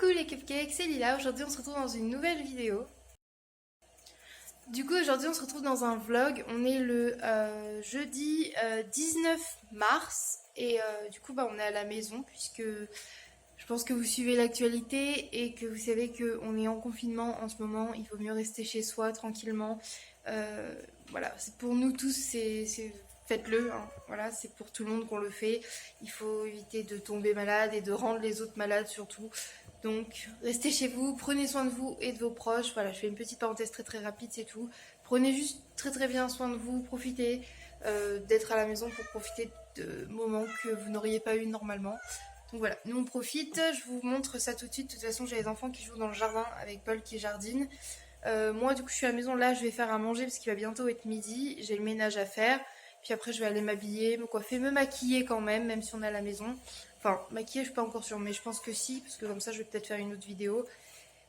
Coucou les cupcakes, c'est Lila. Aujourd'hui on se retrouve dans une nouvelle vidéo. Du coup aujourd'hui on se retrouve dans un vlog. On est le jeudi 19 mars et du coup on est à la maison puisque je pense que vous suivez l'actualité et que vous savez qu'on est en confinement en ce moment. Il vaut mieux rester chez soi tranquillement. Voilà, c'est pour nous tous, faites-le, hein. Voilà, c'est pour tout le monde qu'on le fait. Il faut éviter de tomber malade et de rendre les autres malades surtout. Donc, restez chez vous, prenez soin de vous et de vos proches. Voilà, je fais une petite parenthèse très rapide, c'est tout. Prenez juste très bien soin de vous, profitez d'être à la maison pour profiter de moments que vous n'auriez pas eu normalement. Donc voilà, nous on profite, je vous montre ça tout de suite. De toute façon, j'ai les enfants qui jouent dans le jardin avec Paul qui jardine. Moi, du coup, je suis à la maison. Là, je vais faire à manger parce qu'il va bientôt être midi. J'ai le ménage à faire. Puis après, je vais aller m'habiller, me coiffer, me maquiller quand même si on est à la maison. Enfin, maquiller, je suis pas encore sûre, mais je pense que si, parce que comme ça, je vais peut-être faire une autre vidéo.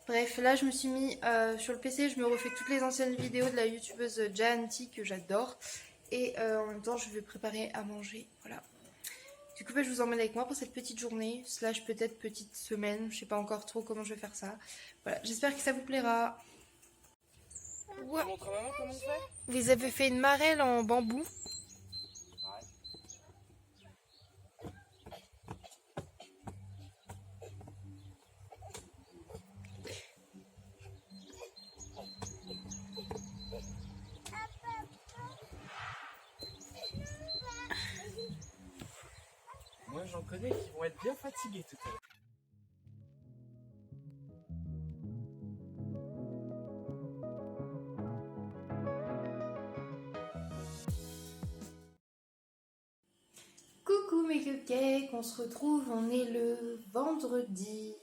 Bref, là, je me suis mis sur le PC. Je me refais toutes les anciennes vidéos de la youtubeuse Janty que j'adore. Et en même temps, je vais préparer à manger. Voilà. Du coup, je vous emmène avec moi pour cette petite journée, slash peut-être petite semaine. Je sais pas encore trop comment je vais faire ça. Voilà, j'espère que ça vous plaira. Ouais. Tu montres à maman comment on fait? Vous avez fait une marelle en bambou. Moi j'en connais qui vont être bien fatigués tout à l'heure. Coucou mes cupcakes, on se retrouve, on est le vendredi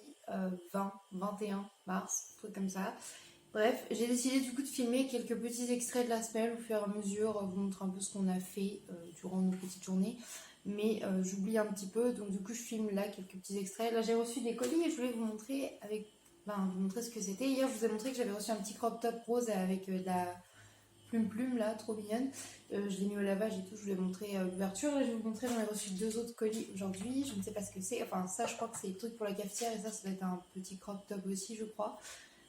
21 mars, un truc comme ça. Bref, j'ai décidé du coup de filmer quelques petits extraits de la semaine au fur et à mesure, vous montrer un peu ce qu'on a fait durant nos petites journées. Mais j'oublie un petit peu, donc du coup je filme là quelques petits extraits. Là j'ai reçu des colis et je voulais vous montrer vous montrer ce que c'était. Hier je vous ai montré que j'avais reçu un petit crop top rose avec de la plume là, trop mignonne. Je l'ai mis au lavage et tout, je vous ai montré l'ouverture. Là je vais vous montrer, j'en ai reçu deux autres colis aujourd'hui. Je ne sais pas ce que c'est, enfin ça je crois que c'est le truc pour la cafetière et ça doit être un petit crop top aussi je crois.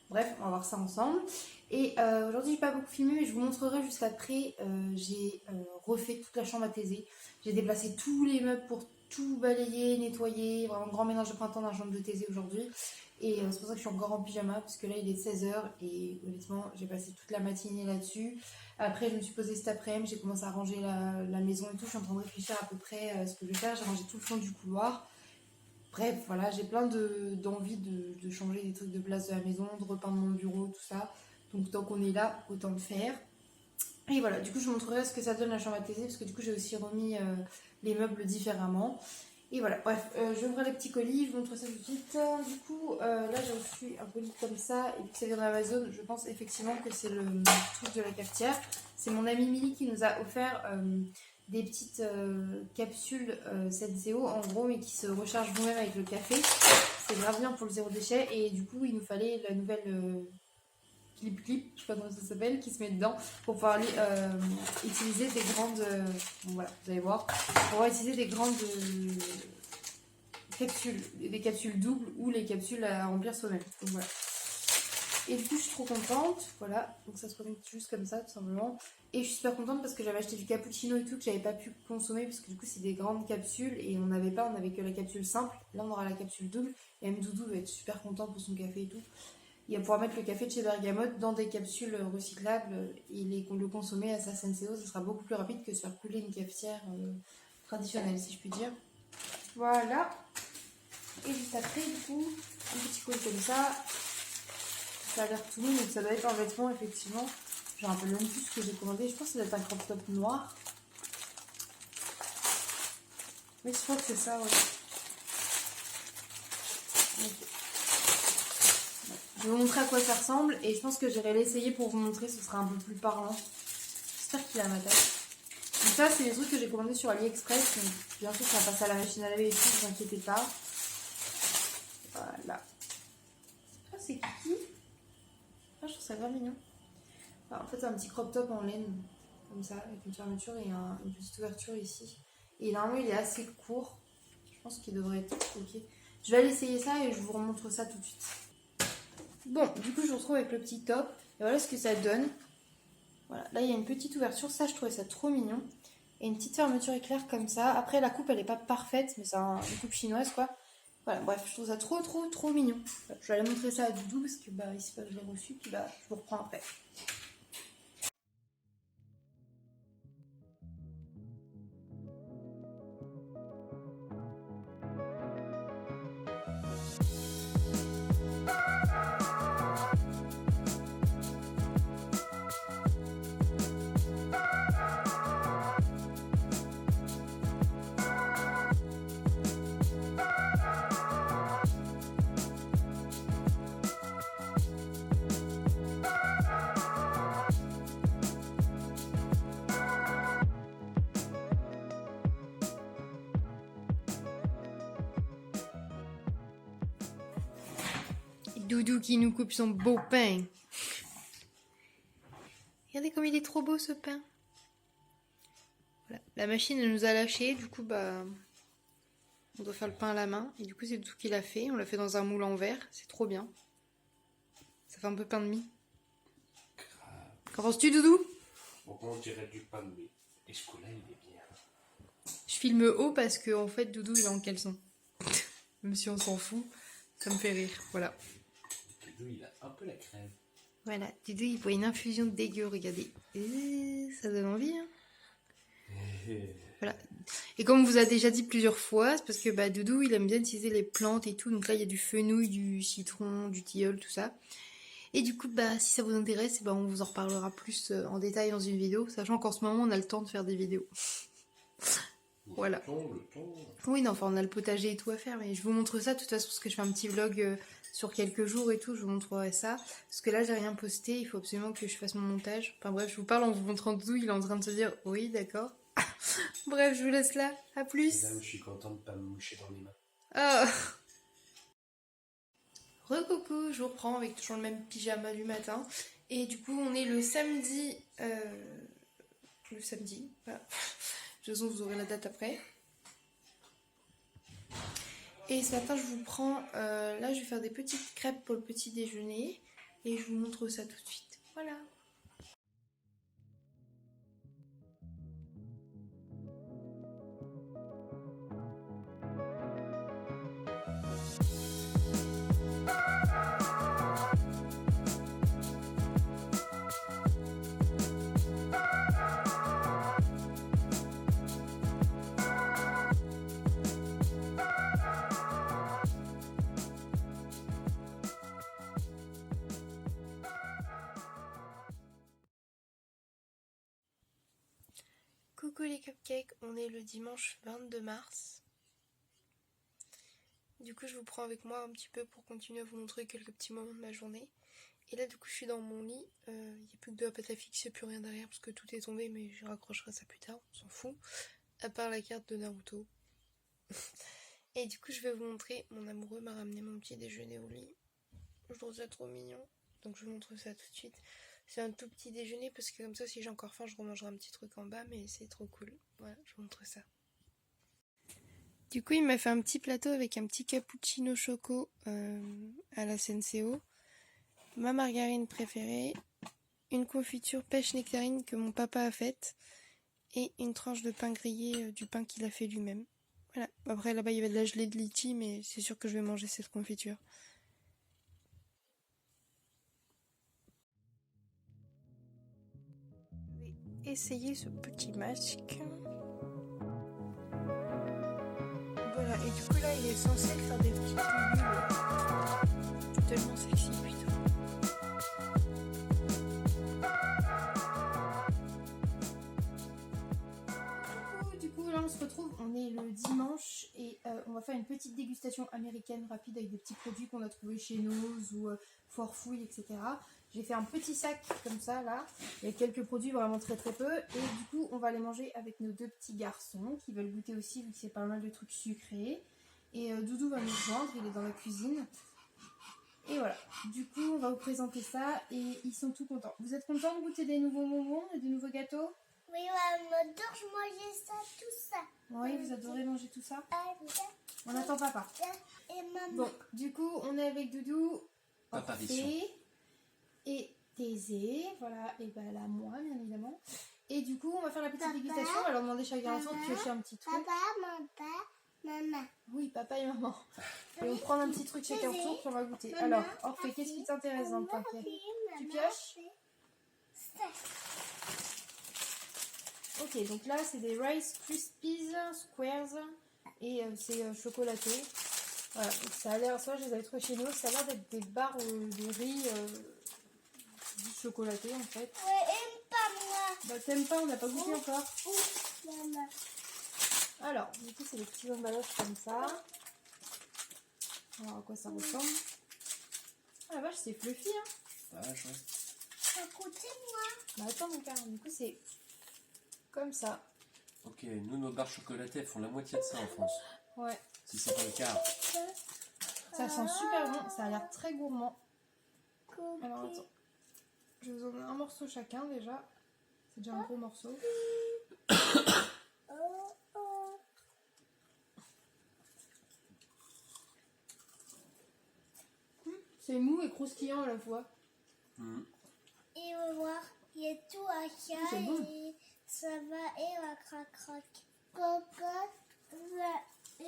Bref, on va voir ça ensemble. Et aujourd'hui, j'ai pas beaucoup filmé, mais je vous montrerai juste après. J'ai refait toute la chambre à Thésée. J'ai déplacé tous les meubles pour tout balayer, nettoyer. Vraiment, grand ménage de printemps dans la chambre de Thésée aujourd'hui. Et c'est pour ça que je suis encore en pyjama, parce que là, il est 16h. Et honnêtement, j'ai passé toute la matinée là-dessus. Après, je me suis posée cet après-midi, j'ai commencé à ranger la maison et tout. Je suis en train de réfléchir à peu près à ce que je vais faire. J'ai rangé tout le fond du couloir. Bref, voilà, j'ai plein d'envie de changer des trucs de place de la maison, de repeindre mon bureau, tout ça. Donc tant qu'on est là, autant le faire. Et voilà, du coup je vous montrerai ce que ça donne la chambre à Thésée, parce que du coup j'ai aussi remis les meubles différemment. Et voilà, bref, je ouvre les petits colis, je vous montre ça tout de suite. Du coup, là j'ai reçu un colis comme ça, et puis ça vient d'Amazon. Je pense effectivement que c'est le truc de la cafetière. C'est mon amie Milly qui nous a offert des petites capsules Senseo en gros, mais qui se rechargent vous-même avec le café. C'est grave bien pour le zéro déchet, et du coup il nous fallait la nouvelle clip, je sais pas comment ça s'appelle, qui se met dedans pour pouvoir utiliser des grandes bon, voilà, vous allez voir, pour pouvoir utiliser des grandes capsules, des capsules doubles ou les capsules à remplir soi-même. Donc voilà. Et du coup je suis trop contente, voilà, donc ça se connecte juste comme ça tout simplement. Et je suis super contente parce que j'avais acheté du cappuccino et tout que j'avais pas pu consommer parce que du coup c'est des grandes capsules et on n'avait pas, on avait que la capsule simple. Là on aura la capsule double et même Doudou va être super content pour son café et tout. Il va pouvoir mettre le café de chez Bergamote dans des capsules recyclables et le consommer à sa Senseo. Ça sera beaucoup plus rapide que de se faire couler une cafetière traditionnelle, si je puis dire. Voilà. Et juste après, du coup, un petit colis comme ça. Ça a l'air tout mignon, donc ça doit être un vêtement, effectivement. Je me rappelle même plus ce que j'ai commandé. Je pense que ça doit être un crop top noir. Oui, je crois que c'est ça, ouais. Okay. Je vais vous montrer à quoi ça ressemble et je pense que j'irai l'essayer pour vous montrer, ce sera un peu plus parlant. J'espère qu'il a ma taille. Donc ça c'est les trucs que j'ai commandés sur AliExpress, donc bien sûr ça va passer à la machine à laver et tout, ne vous inquiétez pas. Voilà. Ah c'est qui? Ah je trouve ça grave mignon. Alors, en fait c'est un petit crop top en laine, comme ça, avec une fermeture et une petite ouverture ici. Et normalement il est assez court, je pense qu'il devrait être ok. Je vais aller essayer ça et je vous remontre ça tout de suite. Bon, du coup, je vous retrouve avec le petit top. Et voilà ce que ça donne. Voilà, là, il y a une petite ouverture. Ça, je trouvais ça trop mignon. Et une petite fermeture éclair comme ça. Après, la coupe, elle est pas parfaite, mais c'est une coupe chinoise, quoi. Voilà, bref, je trouve ça trop mignon. Voilà, je vais aller montrer ça à Doudou parce que bah, il sait pas que je l'ai reçu. Puis bah, je vous reprends après. Doudou qui nous coupe son beau pain. Regardez comme il est trop beau ce pain. Voilà. La machine elle nous a lâché, du coup bah on doit faire le pain à la main. Et du coup c'est tout qu'il a fait. On l'a fait dans un moule en verre, c'est trop bien. Ça fait un peu pain de mie. Qu'en penses-tu Doudou? Bon, on dirait du pain de mie. Et ce coup-là, il est bien. Je filme haut parce que en fait Doudou il est en caleçon. Même si on s'en fout, ça me fait rire. Voilà. Doudou, il a un peu la crève. Voilà, Doudou il boit une infusion dégueu, regardez. Ça donne envie hein. Voilà. Et comme on vous a déjà dit plusieurs fois, c'est parce que bah, Doudou il aime bien utiliser les plantes et tout. Donc là il y a du fenouil, du citron, du tilleul, tout ça. Et du coup bah si ça vous intéresse, bah, on vous en reparlera plus en détail dans une vidéo. Sachant qu'en ce moment on a le temps de faire des vidéos. Voilà. Le ton. Oui non, enfin on a le potager et tout à faire. Mais je vous montre ça de toute façon parce que je fais un petit vlog sur quelques jours et tout. Je vous montrerai ça. Parce que là j'ai rien posté, il faut absolument que je fasse mon montage. Enfin bref, je vous parle en vous montrant Doudou, il est en train de se dire oui d'accord. Bref, je vous laisse là. À plus. Là, je suis content de ne pas me moucher dans les mains. Oh. Recoucou, je vous reprends avec toujours le même pyjama du matin. Et du coup, on est le samedi. Le samedi. Voilà. De toute façon, vous aurez la date après. Et ce matin, je vous prends. Là, je vais faire des petites crêpes pour le petit déjeuner. Et je vous montre ça tout de suite. Voilà. Coucou les cupcakes, on est le dimanche 22 mars. Du coup je vous prends avec moi un petit peu pour continuer à vous montrer quelques petits moments de ma journée. Et là du coup je suis dans mon lit, il n'y a plus que de la pâte à fixer, plus rien derrière parce que tout est tombé mais je raccrocherai ça plus tard, on s'en fout. À part la carte de Naruto. Et du coup je vais vous montrer, mon amoureux m'a ramené mon petit déjeuner au lit. Je trouve ça trop mignon, donc je vous montre ça tout de suite. C'est un tout petit déjeuner parce que comme ça si j'ai encore faim je remangerai un petit truc en bas mais c'est trop cool. Voilà, je vous montre ça. Du coup il m'a fait un petit plateau avec un petit cappuccino choco à la Senseo, ma margarine préférée, une confiture pêche nectarine que mon papa a faite et une tranche de pain grillé, du pain qu'il a fait lui-même. Voilà, après là-bas il y avait de la gelée de litchi mais c'est sûr que je vais manger cette confiture. Essayer ce petit masque. Voilà, et du coup là il est censé faire des petites bulles. Tellement sexy, putain. Du coup là on se retrouve, on est le dimanche et on va faire une petite dégustation américaine rapide avec des petits produits qu'on a trouvés chez Noz ou Foire Fouille, etc. J'ai fait un petit sac comme ça là, il y a quelques produits vraiment très peu et du coup on va les manger avec nos deux petits garçons qui veulent goûter aussi vu que c'est pas mal de trucs sucrés. Et Doudou va nous rejoindre, il est dans la cuisine. Et voilà, du coup on va vous présenter ça et ils sont tout contents. Vous êtes contents de goûter des nouveaux bonbons et des nouveaux gâteaux? Oui, on adore manger ça, tout ça. Oui, vous adorez manger tout ça? On attend papa. Et maman. Bon, du coup, on est avec Doudou, Apparition. Orphée et Thésée. Voilà, et ben là, moi, bien évidemment. Et du coup, on va faire la petite Papa. dégustation. On va leur demander chacun ensemble de piocher un petit truc. Papa, maman. Oui, papa et maman. Et on prend un petit truc chacun Thésée. tour, puis on va goûter. Maman, Alors, Orphée, qu'est-ce qui t'intéresse dans le Maman, paquet? Tu maman, pioches? ça. Ok, donc là, c'est des Rice Krispies Squares. Et c'est chocolaté. Voilà, donc ça a l'air, ça je les avais trouvés chez nous, ça a l'air d'être des barres de riz chocolaté en fait. Ouais, aime pas moi. Bah t'aimes pas, on n'a pas goûté encore. Maman. Alors, du coup c'est des petits emballages comme ça. Alors à quoi ça ressemble? Ah la vache, c'est fluffy hein. Vache, ouais. Ça coûte moi. Bah attends mon père, du coup c'est comme ça. Ok, nous, nos barres chocolatées, elles font la moitié de ça en France. Ouais, Si c'est pas le cas. ça sent super bon, ça a l'air très gourmand. Alors attends, je vous en mets un morceau chacun déjà. C'est déjà un gros morceau. C'est mou et croustillant à la fois. Mhm. Et on va voir, il y a tout à C'est faire bon. et ça va et la crac-crac. Cocotte, et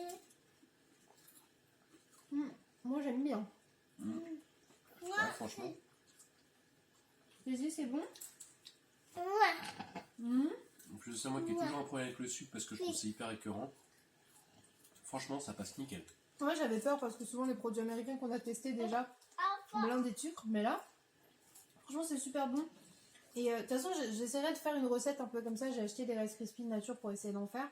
Moi j'aime bien. Mhm. moi, Ouais, franchement. Vas-y, c'est bon. ouais. En plus de ça, moi qui ai toujours un problème avec le sucre parce que je trouve que c'est hyper écœurant. Franchement, ça passe nickel. Ouais, j'avais peur parce que souvent les produits américains qu'on a testés déjà blindés de sucre, mais là, franchement, c'est super bon. Et de toute façon, j'essaierai de faire une recette un peu comme ça. J'ai acheté des Rice Krispies nature pour essayer d'en faire.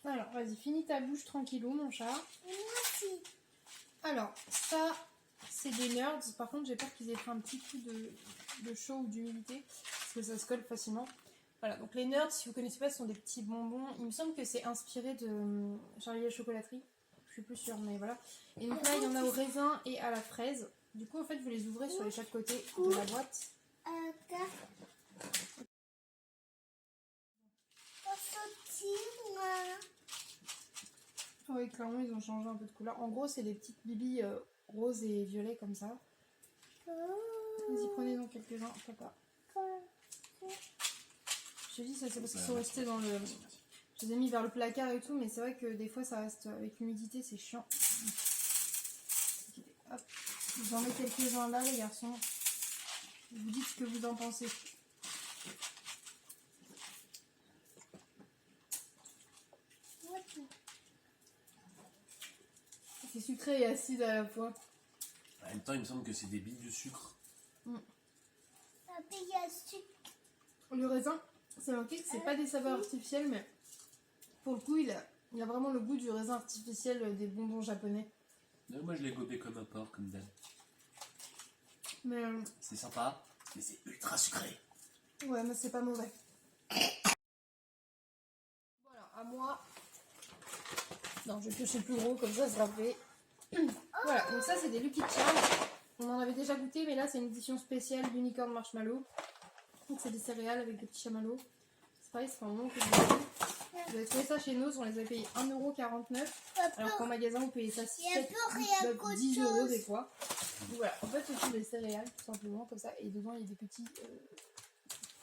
Alors, vas-y, finis ta bouche tranquillou, mon chat. Moi aussi. Alors, ça, c'est des nerds. Par contre, j'ai peur qu'ils aient fait un petit coup de chaud ou d'humidité parce que ça se colle facilement. Voilà, donc les nerds, si vous connaissez pas, ce sont des petits bonbons. Il me semble que c'est inspiré de Charlie et la chocolaterie. Je suis plus sûre, mais voilà. Et donc là, il y en a au raisin et à la fraise. Du coup, en fait, vous les ouvrez sur les chaque côté de la boîte. Oui, clairement, ils ont changé un peu de couleur. En gros, c'est des petites bibis roses et violets comme ça. Vas-y, prenez donc quelques-uns, papa. Je te dis, ça c'est parce qu'ils sont restés dans le... Je les ai mis vers le placard et tout, mais c'est vrai que des fois, ça reste avec l'humidité, c'est chiant. Ok, hop. J'en mets quelques-uns là, les garçons. Vous dites ce que vous en pensez. C'est sucré et acide à la fois. En même temps, il me semble que c'est des billes de sucre. Le raisin, c'est marqué que c'est pas des saveurs artificielles, mais pour le coup, il a vraiment le goût du raisin artificiel des bonbons japonais. Moi, je l'ai gobé comme un porc, comme d'hab. Mais C'est sympa, mais c'est ultra sucré. ouais, mais c'est pas mauvais. Voilà, à moi. Non, je vais piocher le plus gros, comme ça sera fait. Voilà, donc ça c'est des Lucky Charms. On en avait déjà goûté, mais là c'est une édition spéciale d'Unicorn Marshmallow. Donc c'est des céréales avec des petits chamallows. C'est pareil, c'est un moment que vous avez trouvé ça chez nous, on les avait payés 1,49€. Alors qu'en magasin vous payez ça 6, 7, 8, 10 euros des fois. Donc voilà, en fait ce sont des céréales tout simplement comme ça. Et dedans il y a des petits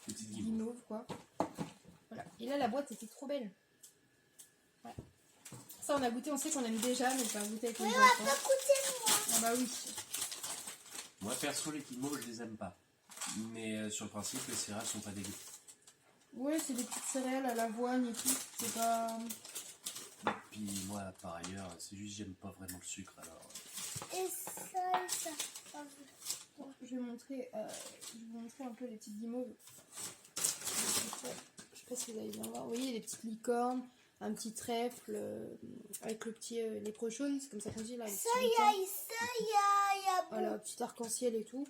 Petite guimauve. guimauves quoi. Voilà. Et là la boîte était trop belle. Voilà. Ça on a goûté, on sait qu'on aime déjà, mais pas goûter avec les enfants. Ah bah oui. Moi, perso, les guimauves, je les aime pas. Mais sur le principe, les céréales sont pas dégueu. Ouais, c'est des petites céréales à l'avoine et tout. C'est pas... Puis moi, par ailleurs, c'est juste j'aime pas vraiment le sucre, alors... Et ça. Bon, je vais vous montrer un peu les petites guimauves. Je sais pas si vous allez bien voir. Vous voyez, les petites licornes, un petit trèfle avec le petit léprechaune, c'est comme ça qu'on dit là. les petits licornes. Voilà, petit arc-en-ciel et tout.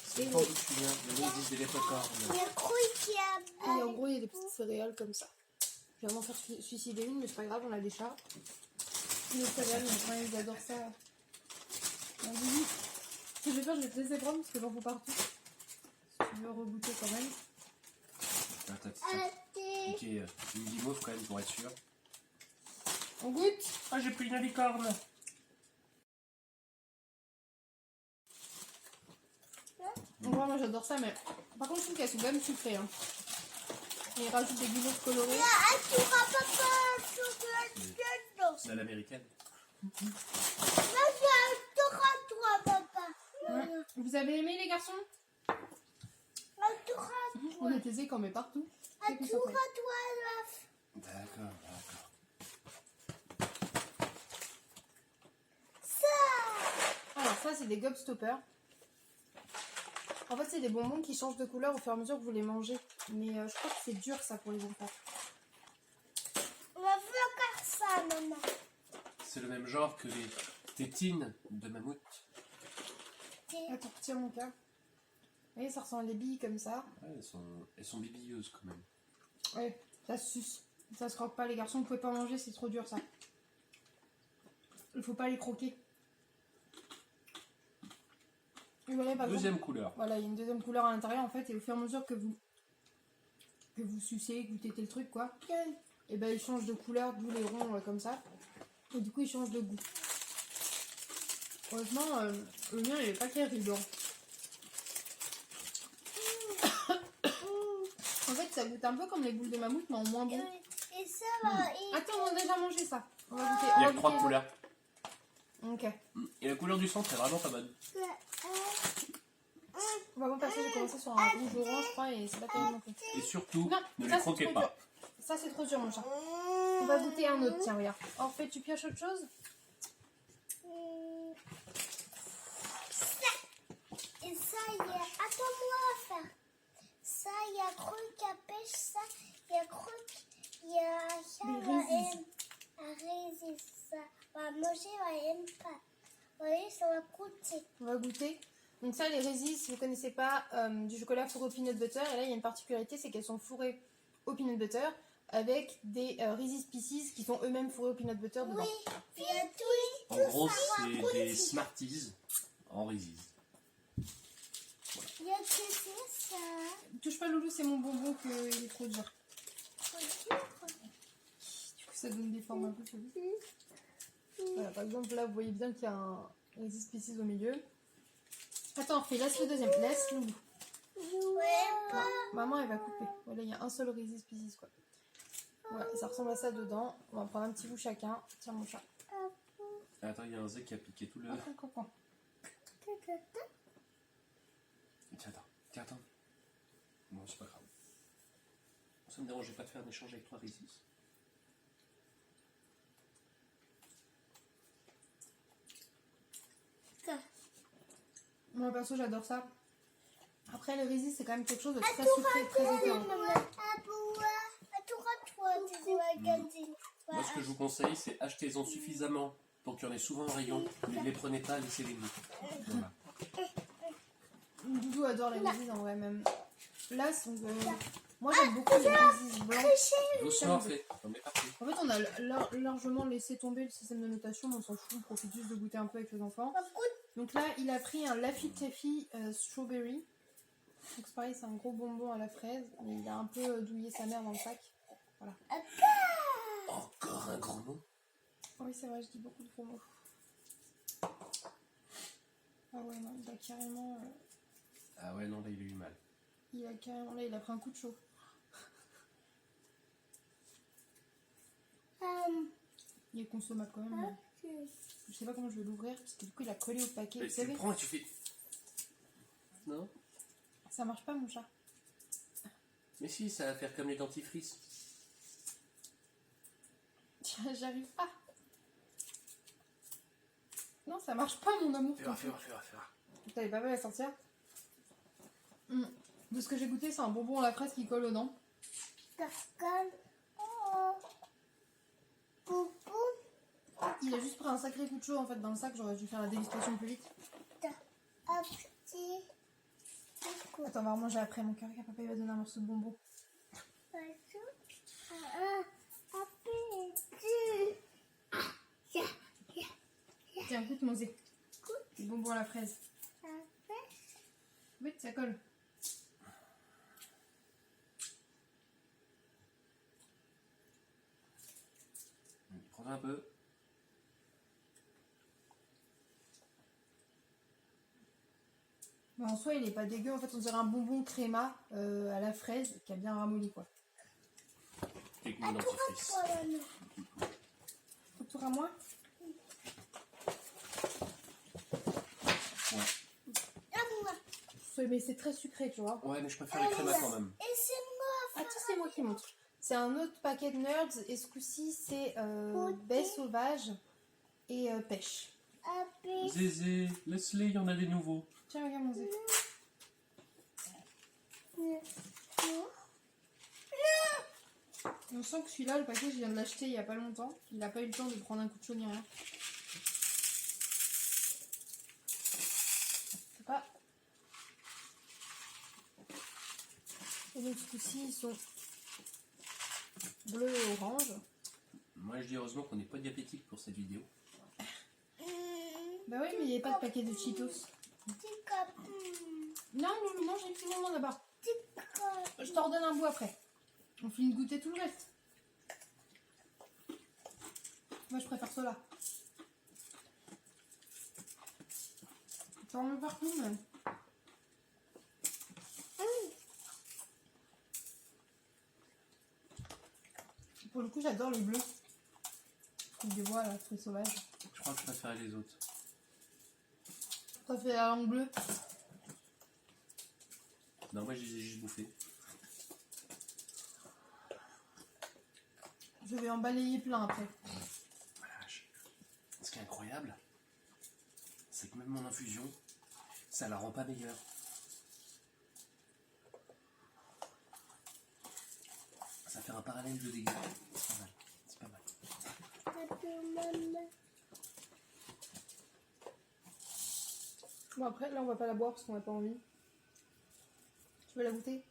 C'est pas d'où tu viens, mais nous, ils disent des léprechaures. Et en gros, il y a des petites céréales comme ça. Je vais vraiment faire suicider une, mais c'est pas grave, on a des chats. Les céréales, mes frères, ils adorent ça. On dit, ce que je vais faire, je vais te laisser prendre parce que j'en fous partout. Si tu veux regoûter quand même. Attends, ok, une guimauve quand même pour être sûr. On goûte. Ah, j'ai pris une licorne. Donc, moi j'adore ça, mais par contre je trouve qu'elles sont quand même sucrées. Hein. Et ils rajoutent des guimauves colorées. C'est à l'américaine. Ouais. Vous avez aimé les garçons? On est aisés qu'on met partout. C'est que ça fait. D'accord, d'accord. Alors ça c'est des gobstoppers. En fait c'est des bonbons qui changent de couleur au fur et à mesure que vous les mangez. Mais je crois que c'est dur ça pour les enfants. C'est le même genre que les tétines de mammouth. Attends, retire mon cas. Vous voyez, ça ressemble à des billes comme ça. Ouais, elles sont bibilleuses quand même. Ouais, ça se suce. Ça se croque pas les garçons, vous pouvez pas manger, c'est trop dur ça. Il faut pas les croquer. Et voilà, par exemple, Deuxième couleur. voilà, il y a une deuxième couleur à l'intérieur en fait, et au fur et à mesure que vous sucez, que vous tétez le truc quoi, et ben il change de couleur, d'où les ronds comme ça, et du coup il change de goût. Honnêtement, le mien il est pas terrible. En fait ça goûte un peu comme les boules de mammouth mais en moins bon. Et ça va. Attends, on a déjà mangé ça. On va goûter. Il y On a va 3 goûter. couleurs. Ok. Et la couleur du centre est vraiment pas bonne. On va passer, j'ai commencé sur un rouge orange je crois et c'est pas terrible non plus. Et surtout, Non, ne ça, les croquez c'est trop pas. dur. Ça c'est trop dur mon chat. On va goûter un autre, tiens regarde. En fait tu pioches autre chose? Et ça, il y a. Attends-moi à faire. Ça, il y a croque à pêche, ça, il y a croque, il y a ça, Des va résis. résis, ça. Va manger, va aime pas. Vous voyez, ça va coûter. On va goûter. Donc ça les résis, si vous connaissez pas, du chocolat fourré au peanut butter. Et là il y a une particularité, c'est qu'elles sont fourrées au peanut butter avec des Reese's Pieces qui sont eux-mêmes fourrés au peanut butter dedans. Oui, il y a tout. En gros, c'est des Smarties en Reese's. Il y a que ça. Touche pas Loulou, c'est mon bonbon qu'il est trop dur. Du coup ça donne des formes un peu cheloues. Voilà, par exemple là vous voyez bien qu'il y a un Reese's Pieces au milieu. Attends, refais, laisse le deuxième, laisse Loulou. Ouais, pas. Maman elle va couper. Voilà, il y a un seul Reese's Pieces quoi. Ouais, ça ressemble à ça dedans. On va prendre un petit bout chacun. Tiens mon chat. Attends, il y a un Z qui a piqué tout le... Attends. Tiens, attends. Non, c'est pas grave. Ça me dérangeait pas de faire un échange avec toi, Reese's. Moi perso j'adore ça. Après le Reese's c'est quand même quelque chose de très sucré, très écœurant. Moi, ce que je vous conseille, c'est achetez-en suffisamment pour qu'il y en ait souvent en rayon. Mais ne les prenez pas, laissez-les nous. Voilà. Doudou adore les Reese's en vrai même. Là, moi j'aime beaucoup les Reese's blancs. Vos soins, en fait. On est parti. En fait on a largement laissé tomber le système de notation, mais on s'en fout, on profite juste de goûter un peu avec les enfants. Donc là il a pris un Laffy Taffy Strawberry. Donc c'est pareil, c'est un gros bonbon à la fraise, mais il a un peu douillé sa mère dans le sac. Voilà. Encore un grand mot. Oui c'est vrai, je dis beaucoup de gros mots. Ah ouais non, il a carrément... Ah ouais, non, là, il a eu mal. il a carrément... Là il a pris un coup de chaud. Il est consommable quand même. Mais... je sais pas comment je vais l'ouvrir, parce que du coup il a collé au paquet. Mais Vous tu le savez, prends et tu fais... Non? ça marche pas mon chat. Mais si, ça va faire comme les dentifrices. J'arrive pas. Non, ça marche pas, mon amour. Fais voir. T'avais pas mal à sortir. De ce que j'ai goûté, c'est un bonbon à la fraise qui colle aux dents. Il a juste pris un sacré coup de chaud en fait dans le sac. J'aurais dû faire la dégustation plus vite. Attends, on va manger après. Mon cœur, papa il va donner un morceau de bonbon. Tiens, goûte mon zé. Le bonbon à la fraise. Oui, ça colle. Prends un peu. Mais en soi, il est pas dégueu. En fait, on dirait un bonbon créma à la fraise qui a bien ramolli, quoi. Avec mon À toi, dentifrice. toi, maman. Au tour à moi. Ouais. À moi. Mais c'est très sucré, tu vois. Ouais, mais je préfère les crémas quand même. Et c'est moi. Attends, c'est moi qui montre. C'est un autre paquet de nerds et ce coup-ci, c'est baie sauvage et pêche. Après, Zézé, laisse-les, il y en a des nouveaux. Tiens, regarde mon zé. On sent que celui-là, le paquet, je viens de l'acheter il y a pas longtemps. Il n'a pas eu le temps de prendre un coup de chaud ni rien. C'est pas. Et donc, ce coup-ci, ils sont bleus et orange. Moi, je dis heureusement qu'on n'est pas diabétique pour cette vidéo. Bah oui, mais il n'y avait pas de paquet de Cheetos. Non, nous mange un petit moment là-bas. Je t'en redonne un bout après. On finit de goûter tout le reste. Moi, je préfère cela. Ça en met partout, mais... Pour le coup, j'adore les bleus. Truc de bois, là, fruits sauvages. Je crois que je préfère les autres. Ça fait la langue bleue. Non, moi, je les ai juste bouffés. Je vais en balayer plein après. Vache. Ce qui est incroyable, c'est que même mon infusion, ça la rend pas meilleure. Ça fait un parallèle de dégâts. C'est pas mal. C'est pas mal. Bon, après, là, on va pas la boire parce qu'on n'a pas envie. Tu veux la goûter?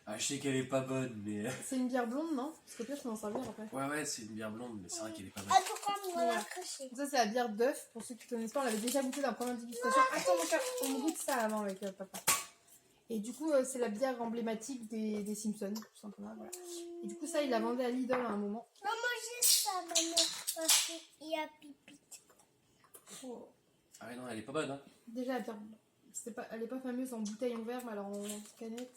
Ah, je sais qu'elle est pas bonne, mais... C'est une bière blonde, non? Parce que pire, je peux en servir après. Ouais, c'est une bière blonde, mais c'est vrai qu'elle est pas bonne. En tout cas, moi, Ouais. la cracher. Ça, c'est la bière d'œuf. Pour ceux qui connaissent pas, on l'avait déjà goûté dans la première dégustation. Attends, mon cœur, on goûte ça avant avec papa. Et du coup, c'est la bière emblématique des Simpsons, tout simplement. Voilà. Et du coup, ça, il la vendait à Lidl à un moment. Maman, j'ai ça, maman. Parce qu'il y a pipite. Oh. Ah ouais, non, elle est pas bonne, hein. Déjà, la bière, elle est pas fameuse en bouteille en verre, mais alors en canette.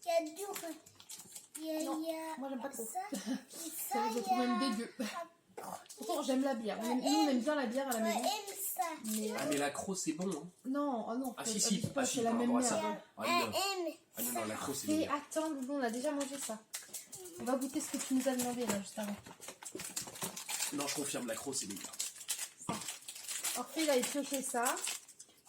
Il y a du... Non, Il y a moi, j'aime pas trop. ça. Et Ça, ça, je il y trouve même a... dégueu. Pourtant, j'aime la bière. Nous, on aime bien la bière à la Ouais, maison. aime ça. Mais, Ah, mais l'accro, c'est bon, hein. non, oh non. Ah, faut- si, si. abuse pas, Ah, c'est si, la par même rapport à ça. merde. Ah, non. Aime. Ah non, l'accro, c'est Et meilleur. attends, Loulou, on a déjà mangé ça. On va goûter ce que tu nous as demandé là, juste avant. Non, je confirme, l'accro, c'est meilleur. Orphée, il a pioché ça.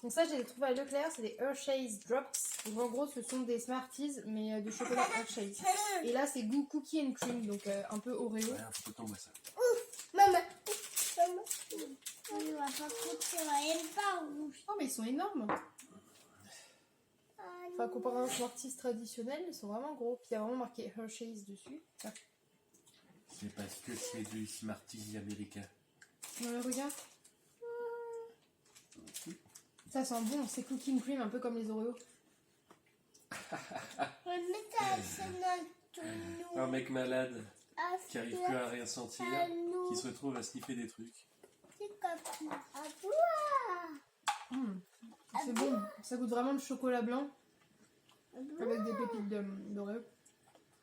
Donc ça, j'ai les trouvé à Leclerc, c'est des Hershey's Drops. Donc en gros, ce sont des Smarties, mais de chocolat Hershey's. Et là, c'est goût cookie and cream, donc un peu Oreo. Ouais, faut que t'envoies ça. Maman. Maman. On ne va pas coûter, elle aime pas rouge. Oh, mais ils sont énormes. Ah, Enfin, comparé à un Smarties traditionnel, ils sont vraiment gros. Puis il y a vraiment marqué Hershey's dessus. Tiens. C'est parce que c'est du Smarties américain. Regarde. Ça sent bon, c'est cookie and cream, un peu comme les Oreos. on met ta scène à tout Un mec malade à qui arrive plus à rien sentir, nous. qui se retrouve à sniffer des trucs. C'est comme ça. À toi. C'est bon, ça goûte vraiment le chocolat blanc avec des pépites d'Oreo.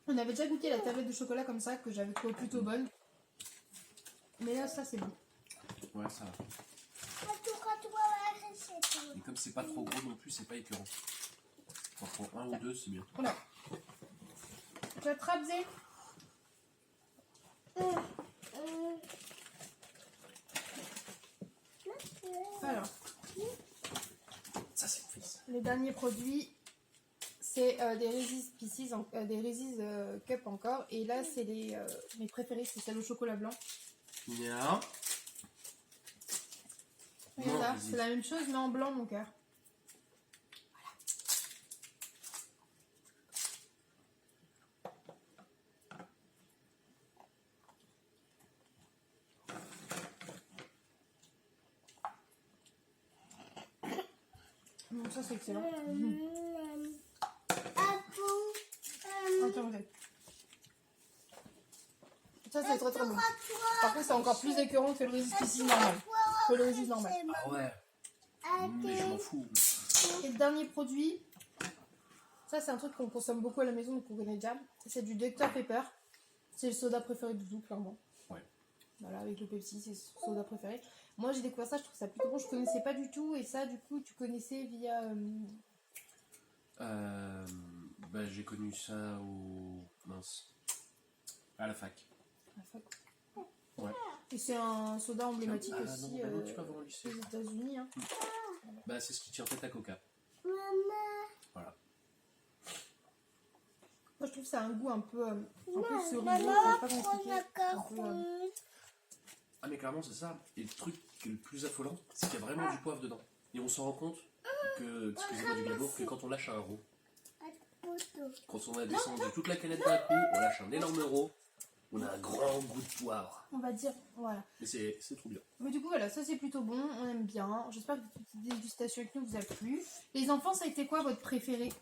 On avait déjà goûté la tablette de chocolat comme ça, que j'avais trouvé plutôt bonne. Mais là, ça c'est bon. Ouais, ça va. À toi, la recette. Et comme c'est pas trop gros non plus, c'est pas écœurant. T'en prends un ou deux, c'est bien. Voilà. Tu attrapes, Zé? Alors, Ça, c'est mon fils. les derniers produits, c'est des Reese's Pieces, des Reese's Cup encore. Et là, c'est mes préférés, c'est celle au chocolat blanc. Bien. Et Non, là, Reese's. c'est la même chose, mais en blanc, mon cœur. Donc ça, c'est excellent. Attends, Ça, c'est très très bon. Par contre, c'est encore plus écœurant que le Reese's normal. Que le Reese's normal. Ah ouais. Mais je m'en fous. Et le dernier produit, ça c'est un truc qu'on consomme beaucoup à la maison, donc on connaît déjà. C'est du Dr Pepper. C'est le soda préféré de Doudou, clairement. Ouais. Voilà, avec le Pepsi, c'est son soda préféré. Moi j'ai découvert ça, je trouve ça plutôt bon. Je connaissais pas du tout, et ça du coup tu connaissais via. Bah, j'ai connu ça au. Mince. À la fac. la fac. Ouais. Et c'est un soda emblématique Ah, aussi non, bah non, tu peux avoir au lycée. aux États-Unis. Hein. Bah, c'est ce qui tient en tête à Coca. Voilà. Moi je trouve que ça a un goût un peu ceriseux, Maman, pas prends compliqué. la Un peu, carotte. Ah, mais clairement, c'est ça. Et le truc qui est le plus affolant, c'est qu'il y a vraiment du poivre dedans. Et on s'en rend compte que, excusez-moi du glamour, que quand on lâche un euro, quand on a descendu toute la canette d'un coup, on lâche un énorme euro, on a un grand goût de poivre. on va dire, voilà. Mais c'est trop bien. Mais du coup, voilà, ça c'est plutôt bon, on aime bien. J'espère que cette petite dégustation avec nous vous a plu. Les enfants, ça a été quoi votre préféré?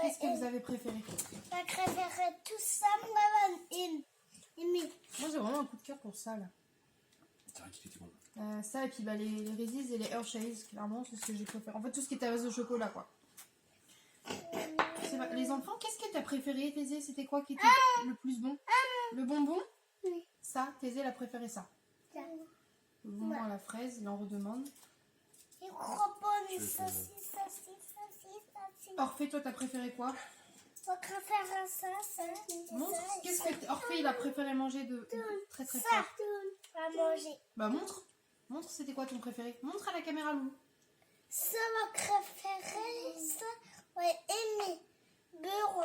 Qu'est-ce que vous avez préféré? Je préférais tout ça, moi, aimé. Moi, j'ai vraiment un coup de cœur pour ça, là. C'est vrai qu'il était bon. Ça, et puis bah, les Reese's et les Hershey's, clairement, c'est ce que j'ai préféré. En fait, tout ce qui était à base de chocolat, quoi. Les enfants, qu'est-ce que t'as préféré, Thésée? C'était quoi qui était le plus bon? Le bonbon? Oui. Ça, Thésée, elle a préféré ça. Le bonbon à la fraise, il en redemande. Il croit pas les Je- saucisses. Orphée, toi, t'as préféré quoi? Je préfère ça. Montre. Qu'est-ce que Orphée, il a préféré manger de très très Ça, fort. à manger. Bah, montre. Montre, c'était quoi ton préféré? Montre à la caméra, Lou. Ça, ma préférée, ça, ouais, aimer beurre.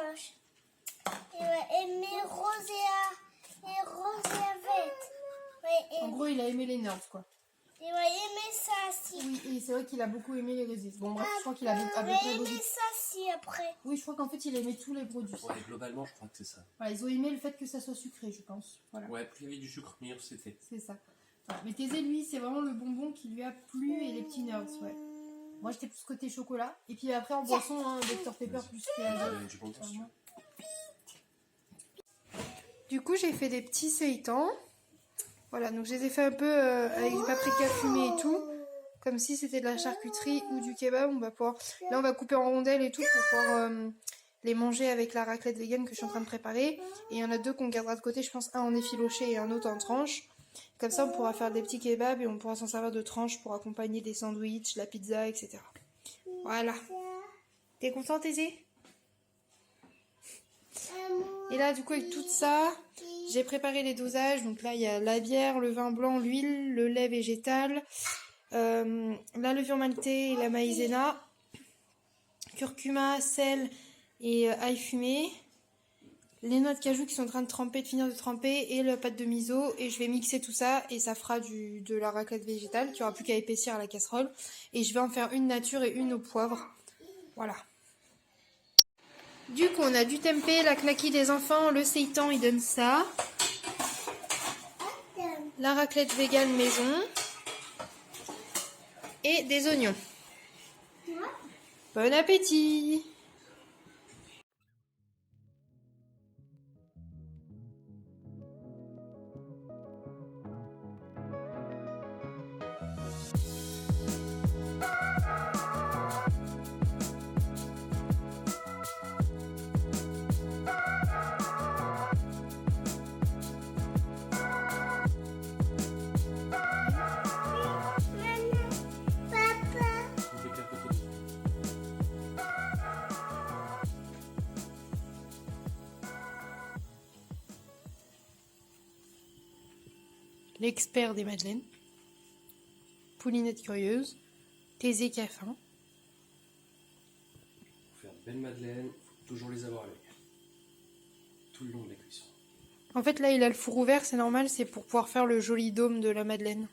Et ouais, aimer rosé vert. Ouais, En gros, il a aimé les nerds, quoi. et ouais, aimer ça aussi. Oui, et c'est vrai qu'il a beaucoup aimé les Reese's. Bon, bref, je crois qu'il a à peu Ouais, près aimer beaucoup. ça aussi après. Oui, je crois qu'en fait, il a aimé tous les produits. Ouais, globalement, je crois que c'est ça. Voilà, ils ont aimé le fait que ça soit sucré, je pense. Voilà, Ouais, plus il y avait du sucre, meilleur c'était. c'est ça. Voilà. Mais Thésée, lui, c'est vraiment le bonbon qui lui a plu et les petits nerds, ouais. Moi, j'étais plus côté chocolat. Et puis après, en boisson, hein, Dr Pepper plus que Du bon temps, si tu veux. Du coup, j'ai fait des petits seitan. Voilà, donc je les ai fait un peu avec du paprika fumé et tout. Comme si c'était de la charcuterie ou du kebab. On va pouvoir... Là, on va couper en rondelles et tout pour pouvoir les manger avec la raclette vegan que je suis en train de préparer. Et il y en a deux qu'on gardera de côté, je pense, un en effiloché et un autre en tranche. Comme ça, on pourra faire des petits kebabs et on pourra s'en servir de tranches pour accompagner des sandwichs, la pizza, etc. Voilà. T'es content, Thésée? Et là, du coup, avec tout ça, j'ai préparé les dosages. Donc là, il y a la bière, le vin blanc, l'huile, le lait végétal, la levure maltée et la maïzena, curcuma, sel et ail fumé, les noix de cajou qui sont en train de finir de tremper et la pâte de miso. Et je vais mixer tout ça et ça fera de la raclette végétale qui aura plus qu'à épaissir à la casserole. Et je vais en faire une nature et une au poivre. Voilà. Du coup, on a du tempeh, la knacky des enfants, le seitan, il donne ça. La raclette vegan maison. Et des oignons. Bon appétit! Vous éclairez peut-être. L'expert des madeleines. Poulinette curieuse. Thésée qui a faim. Pour faire de belles madeleines, faut toujours les avoir à l'œil. Tout le long de la cuisson. En fait, là, il a le four ouvert, c'est normal, c'est pour pouvoir faire le joli dôme de la madeleine.